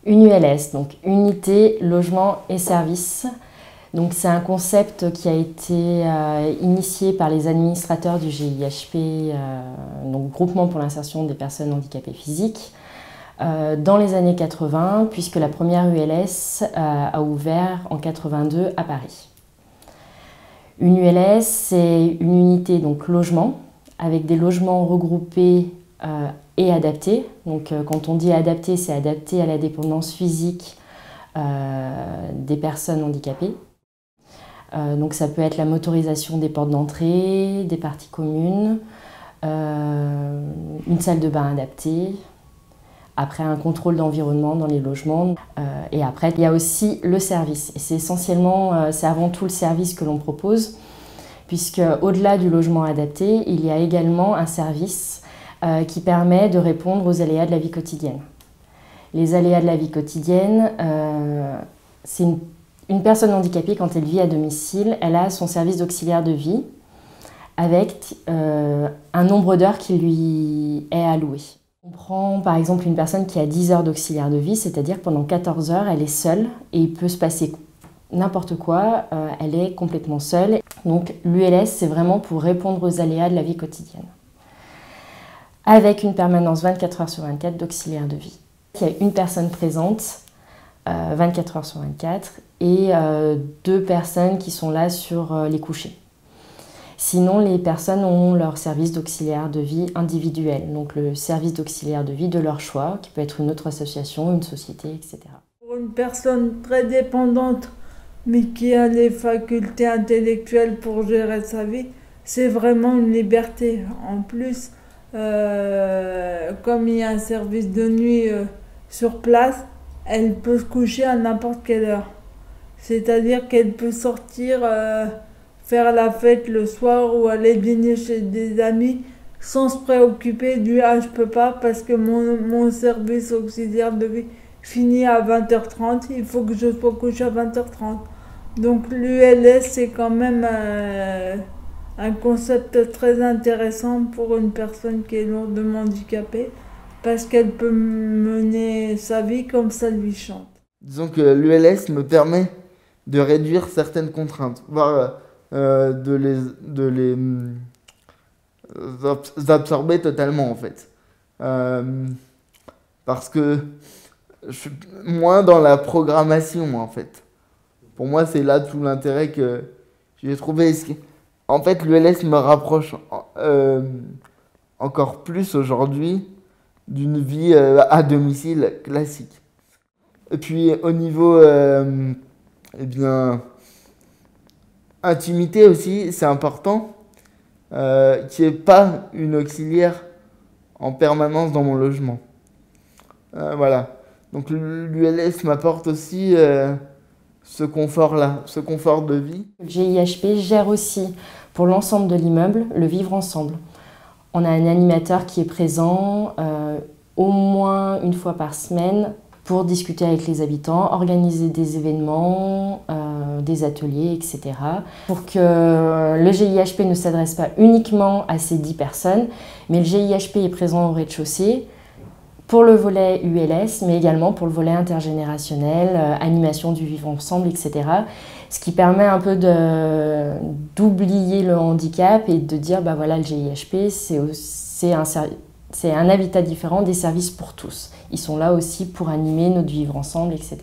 Une ULS, donc Unité, Logement et Services. Donc c'est un concept qui a été initié par les administrateurs du GIHP, donc Groupement pour l'insertion des personnes handicapées physiques, dans les années 80, puisque la première ULS a ouvert en 82 à Paris. Une ULS, c'est une unité donc logement, avec des logements regroupés et adaptés. Donc quand on dit adapté, c'est adapté à la dépendance physique des personnes handicapées. Donc ça peut être la motorisation des portes d'entrée, des parties communes, une salle de bain adaptée, après un contrôle d'environnement dans les logements. Et après, il y a aussi le service. Et c'est essentiellement, c'est avant tout le service que l'on propose, puisque au-delà du logement adapté, il y a également un service qui permet de répondre aux aléas de la vie quotidienne. Les aléas de la vie quotidienne, c'est une personne handicapée, quand elle vit à domicile, elle a son service d'auxiliaire de vie avec un nombre d'heures qui lui est alloué. On prend par exemple une personne qui a 10 heures d'auxiliaire de vie, c'est-à-dire pendant 14 heures, elle est seule et il peut se passer n'importe quoi, elle est complètement seule. Donc l'ULS, c'est vraiment pour répondre aux aléas de la vie quotidienne. Avec une permanence 24 heures sur 24 d'auxiliaire de vie. Il y a une personne présente 24 heures sur 24 et 2 personnes qui sont là sur les couchers. Sinon, les personnes ont leur service d'auxiliaire de vie individuel, donc le service d'auxiliaire de vie de leur choix, qui peut être une autre association, une société, etc. Pour une personne très dépendante, mais qui a les facultés intellectuelles pour gérer sa vie, c'est vraiment une liberté. En plus, comme il y a un service de nuit sur place, elle peut se coucher à n'importe quelle heure. C'est-à-dire qu'elle peut sortir, faire la fête le soir ou aller dîner chez des amis sans se préoccuper du « ah, je peux pas parce que mon service auxiliaire de vie finit à 20h30, il faut que je sois couché à 20h30 ». Donc l'ULS, c'est quand même un concept très intéressant pour une personne qui est lourdement handicapée, parce qu'elle peut mener sa vie comme ça lui chante. Disons que l'ULS me permet de réduire certaines contraintes, voire de les absorber totalement en fait. Parce que je suis moins dans la programmation en fait. Pour moi, c'est là tout l'intérêt que j'ai trouvé. En fait, l'ULS me rapproche encore plus aujourd'hui d'une vie à domicile classique. Et puis au niveau eh bien, intimité aussi, c'est important qu'il n'y ait pas une auxiliaire en permanence dans mon logement. Voilà. Donc l'ULS m'apporte aussi ce confort-là, ce confort de vie. Le GIHP gère aussi pour l'ensemble de l'immeuble le vivre ensemble. On a un animateur qui est présent au moins une fois par semaine pour discuter avec les habitants, organiser des événements, des ateliers, etc. Pour que le GIHP ne s'adresse pas uniquement à ces 10 personnes, mais le GIHP est présent au rez-de-chaussée pour le volet ULS, mais également pour le volet intergénérationnel, animation du vivre ensemble, etc. Ce qui permet un peu d'oublier le handicap et de dire, bah voilà, le GIHP, c'est un habitat différent, des services pour tous. Ils sont là aussi pour animer notre vivre ensemble, etc.